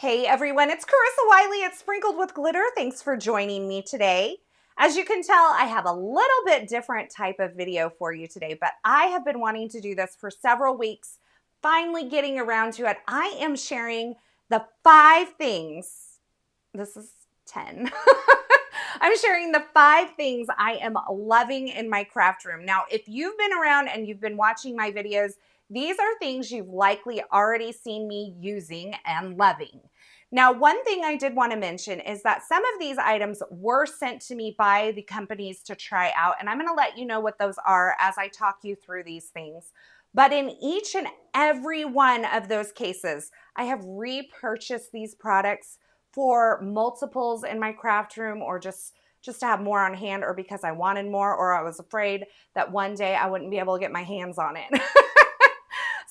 Hey everyone, it's Carissa Wiley at Sprinkled with Glitter. Thanks for joining me today. As you can tell, I have a little bit different type of video for you today, but I have been wanting to do this for several weeks, finally getting around to it. I am sharing the 5 things, this is 10. I'm sharing the 5 things I am loving in my craft room. Now, if you've been around and you've been watching my videos, these are things you've likely already seen me using and loving. Now, one thing I did want to mention is that some of these items were sent to me by the companies to try out, and I'm going to let you know what those are as I talk you through these things. But in each and every one of those cases, I have repurchased these products for multiples in my craft room, or just to have more on hand, or because I wanted more, or I was afraid that one day I wouldn't be able to get my hands on it.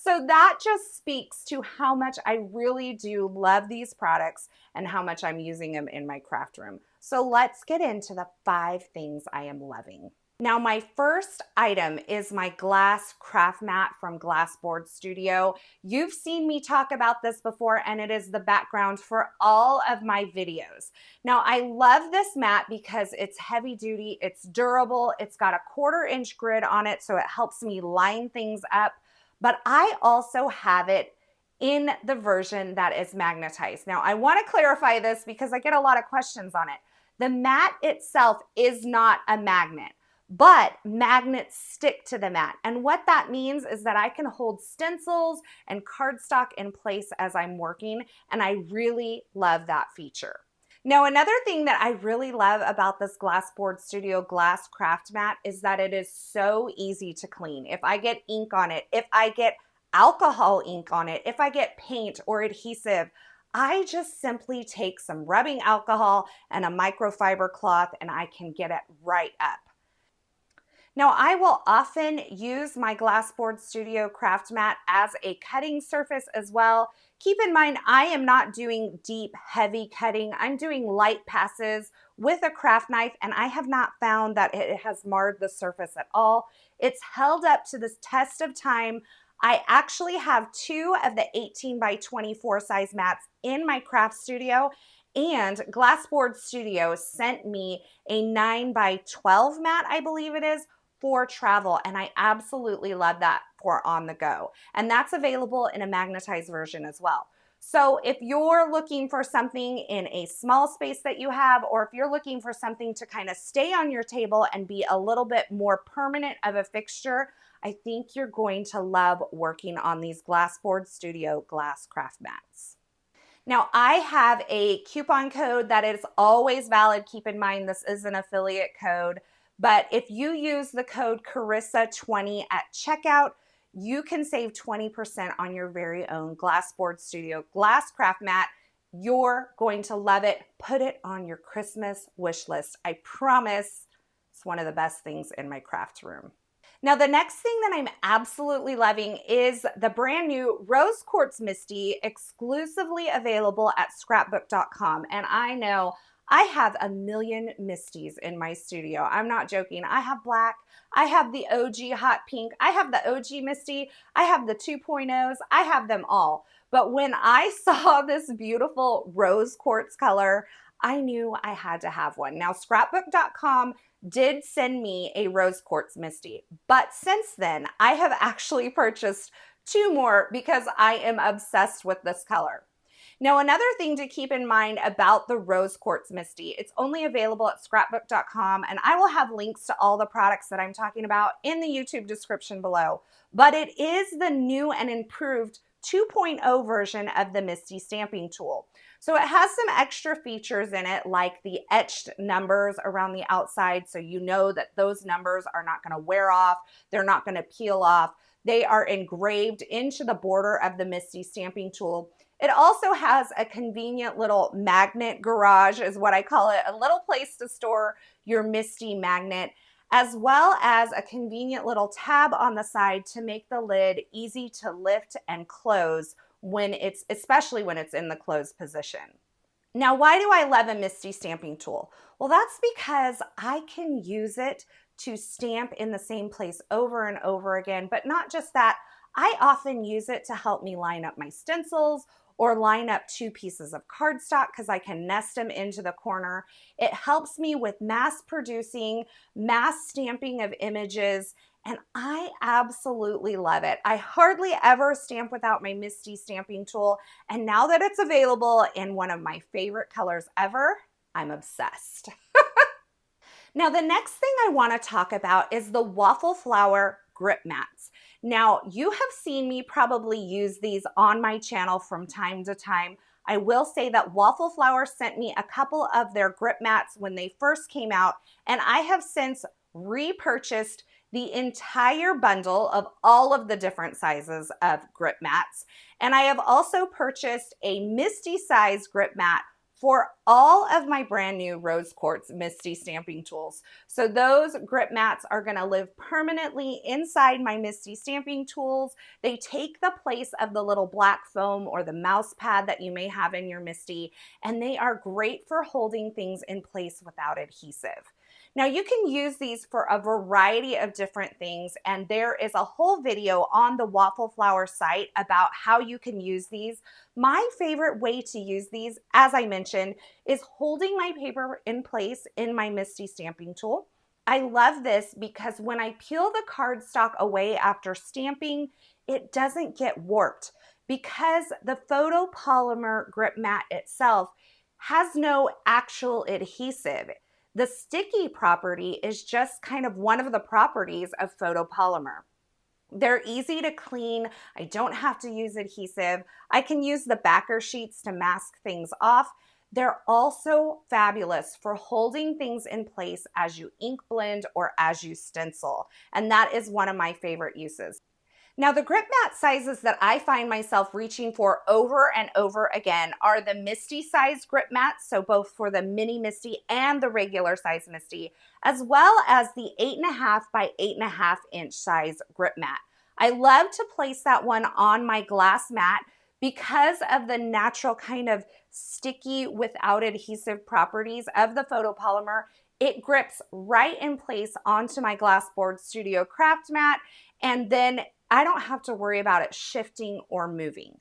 So that just speaks to how much I really do love these products and how much I'm using them in my craft room. So let's get into the 5 things I am loving. Now, my first item is my glass craft mat from Glassboard Studio. You've seen me talk about this before, and it is the background for all of my videos. Now, I love this mat because it's heavy duty, it's durable, it's got a 1/4 inch grid on it, so it helps me line things up. But I also have it in the version that is magnetized. Now, I want to clarify this because I get a lot of questions on it. The mat itself is not a magnet, but magnets stick to the mat. And what that means is that I can hold stencils and cardstock in place as I'm working, and I really love that feature. Now, another thing that I really love about this Glassboard Studio glass craft mat is that it is so easy to clean. If I get ink on it, if I get alcohol ink on it, if I get paint or adhesive, I just simply take some rubbing alcohol and a microfiber cloth and I can get it right up. Now, I will often use my Glassboard Studio craft mat as a cutting surface as well. Keep in mind, I am not doing deep, heavy cutting. I'm doing light passes with a craft knife, and I have not found that it has marred the surface at all. It's held up to this test of time. I actually have 2 of the 18 by 24 size mats in my craft studio, and Glassboard Studio sent me a 9 by 12 mat, I believe it is, for travel, and I absolutely love that for on the go. And that's available in a magnetized version as well. So if you're looking for something in a small space that you have, or if you're looking for something to kind of stay on your table and be a little bit more permanent of a fixture, I think you're going to love working on these Glassboard Studio glass craft mats. Now, I have a coupon code that is always valid. Keep in mind, this is an affiliate code. But if you use the code Carissa20 at checkout, you can save 20% on your very own Glassboard Studio glass craft mat. You're going to love it. Put it on your Christmas wish list. I promise it's one of the best things in my craft room. Now, the next thing that I'm absolutely loving is the brand new Rose Quartz Misti, exclusively available at scrapbook.com. And I know I have a million Mistis in my studio. I'm not joking. I have black, I have the OG hot pink, I have the OG Misti, I have the 2.0s, I have them all. But when I saw this beautiful rose quartz color, I knew I had to have one. Now, scrapbook.com did send me a rose quartz Misti, but since then I have actually purchased 2 more because I am obsessed with this color. Now, another thing to keep in mind about the Rose Quartz Misti, it's only available at scrapbook.com, and I will have links to all the products that I'm talking about in the YouTube description below. But it is the new and improved 2.0 version of the Misti stamping tool. So it has some extra features in it, like the etched numbers around the outside, so you know that those numbers are not going to wear off, they're not going to peel off. They are engraved into the border of the Misti stamping tool. It also has a convenient little magnet garage, is what I call it, a little place to store your Misti magnet, as well as a convenient little tab on the side to make the lid easy to lift and close especially when it's in the closed position. Now, why do I love a Misti stamping tool? Well, that's because I can use it to stamp in the same place over and over again, but not just that. I often use it to help me line up my stencils or line up 2 pieces of cardstock because I can nest them into the corner. It helps me with mass producing, mass stamping of images, and I absolutely love it. I hardly ever stamp without my Misti stamping tool, and now that it's available in one of my favorite colors ever, I'm obsessed. Now, the next thing I want to talk about is the Waffle Flower grip mats. Now, you have seen me probably use these on my channel from time to time. I will say that Waffle Flower sent me a couple of their grip mats when they first came out, and I have since repurchased the entire bundle of all of the different sizes of grip mats. And I have also purchased a Misti size grip mat for all of my brand new rose quartz Misti stamping tools. So those grip mats are gonna live permanently inside my Misti stamping tools. They take the place of the little black foam or the mouse pad that you may have in your Misti, and they are great for holding things in place without adhesive. Now you can use these for a variety of different things, and there is a whole video on the Waffle Flower site about how you can use these. My favorite way to use these, as I mentioned, is holding my paper in place in my Misti stamping tool. I love this because when I peel the cardstock away after stamping, it doesn't get warped because the photopolymer grip mat itself has no actual adhesive. The sticky property is just kind of one of the properties of photopolymer. They're easy to clean. I don't have to use adhesive. I can use the backer sheets to mask things off. They're also fabulous for holding things in place as you ink blend or as you stencil. And that is one of my favorite uses. Now, the grip mat sizes that I find myself reaching for over and over again are the Misti size grip mats, so both for the mini Misti and the regular size Misti, as well as the 8.5 by 8.5 inch size grip mat. I love to place that one on my glass mat because of the natural kind of sticky without adhesive properties of the photopolymer. It grips right in place onto my Glassboard Studio craft mat, and then I don't have to worry about it shifting or moving.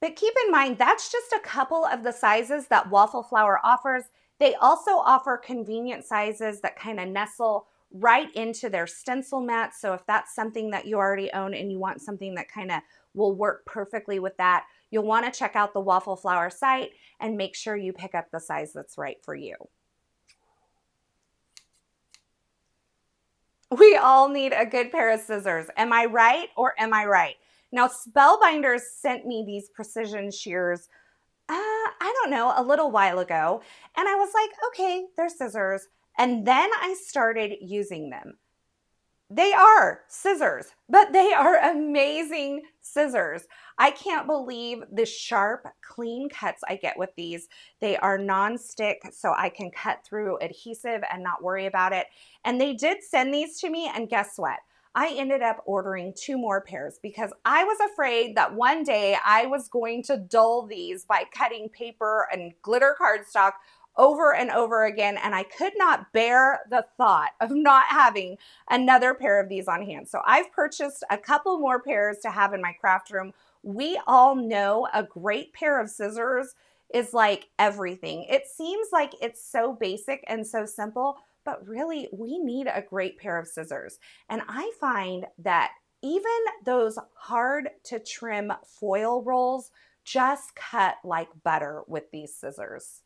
But keep in mind, that's just a couple of the sizes that Waffle Flower offers. They also offer convenient sizes that kind of nestle right into their stencil mat. So if that's something that you already own and you want something that kind of will work perfectly with that, you'll want to check out the Waffle Flower site and make sure you pick up the size that's right for you. We all need a good pair of scissors. Am I right or am I right? Now, Spellbinders sent me these precision shears, I don't know, a little while ago. And I was like, okay, they're scissors. And then I started using them. They are scissors, but they are amazing scissors. I can't believe the sharp, clean cuts I get with these. They are non-stick, so I can cut through adhesive and not worry about it. And they did send these to me, and guess what? I ended up ordering 2 more pairs because I was afraid that one day I was going to dull these by cutting paper and glitter cardstock over and over again, and I could not bear the thought of not having another pair of these on hand. So I've purchased a couple more pairs to have in my craft room. We all know a great pair of scissors is like everything. It seems like it's so basic and so simple, but really we need a great pair of scissors. And I find that even those hard to trim foil rolls just cut like butter with these scissors.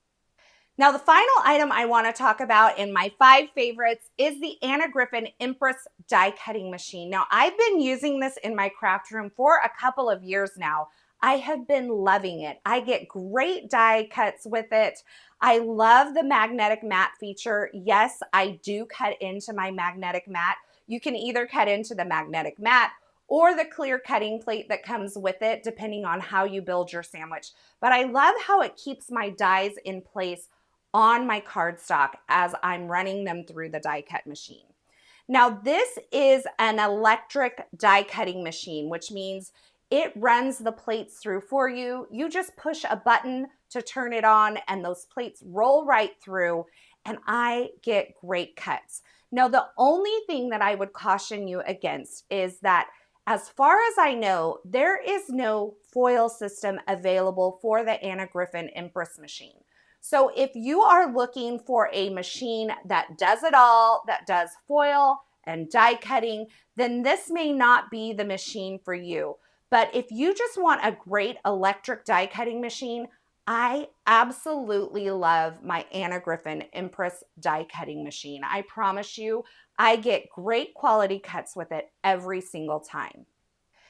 Now, the final item I want to talk about in my 5 favorites is the Griffin Empress die cutting machine. Now, I've been using this in my craft room for a couple of years now. I have been loving it. I get great die cuts with it. I love the magnetic mat feature. Yes, I do cut into my magnetic mat. You can either cut into the magnetic mat or the clear cutting plate that comes with it, depending on how you build your sandwich. But I love how it keeps my dies in place on my cardstock as I'm running them through the die cut machine. Now, this is an electric die cutting machine, which means it runs the plates through for you. You just push a button to turn it on and those plates roll right through, and I get great cuts. Now, the only thing that I would caution you against is that As far as I know, there is no foil system available for the Anna Griffin Empress machine. So if you are looking for a machine that does it all, that does foil and die cutting, then this may not be the machine for you. But if you just want a great electric die cutting machine, I absolutely love my Anna Griffin Empress die cutting machine. I promise you, I get great quality cuts with it every single time.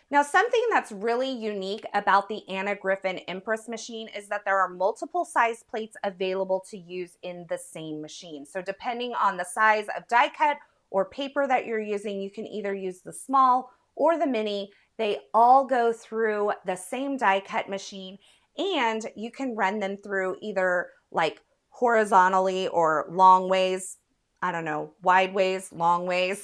Now, something that's really unique about the Anna Griffin Empress machine is that there are multiple size plates available to use in the same machine. So depending on the size of die cut or paper that you're using, you can either use the small or the mini. They all go through the same die cut machine, and you can run them through either like horizontally or long ways. I don't know, wide ways, long ways.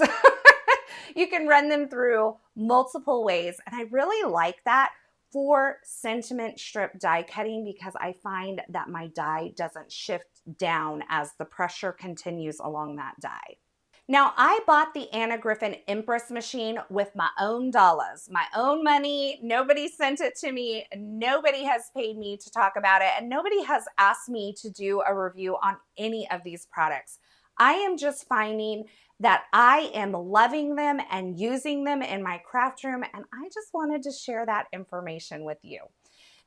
You can run them through multiple ways. And I really like that for sentiment strip die cutting because I find that my die doesn't shift down as the pressure continues along that die. Now, I bought the Anna Griffin Empress machine with my own dollars, my own money. Nobody sent it to me. Nobody has paid me to talk about it, and nobody has asked me to do a review on any of these products. I am just finding that I am loving them and using them in my craft room, and I just wanted to share that information with you.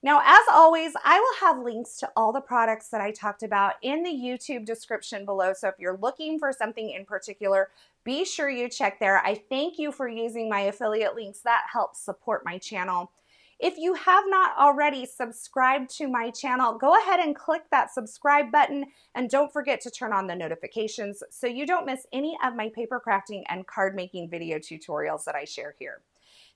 Now, as always, I will have links to all the products that I talked about in the YouTube description below. So if you're looking for something in particular, be sure you check there. I thank you for using my affiliate links. That helps support my channel. If you have not already subscribed to my channel, go ahead and click that subscribe button, and don't forget to turn on the notifications so you don't miss any of my paper crafting and card making video tutorials that I share here.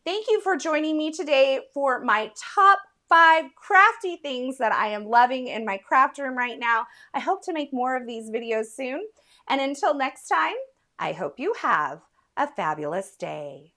Thank you for joining me today for my top 5 crafty things that I am loving in my craft room right now. I hope to make more of these videos soon. And until next time, I hope you have a fabulous day.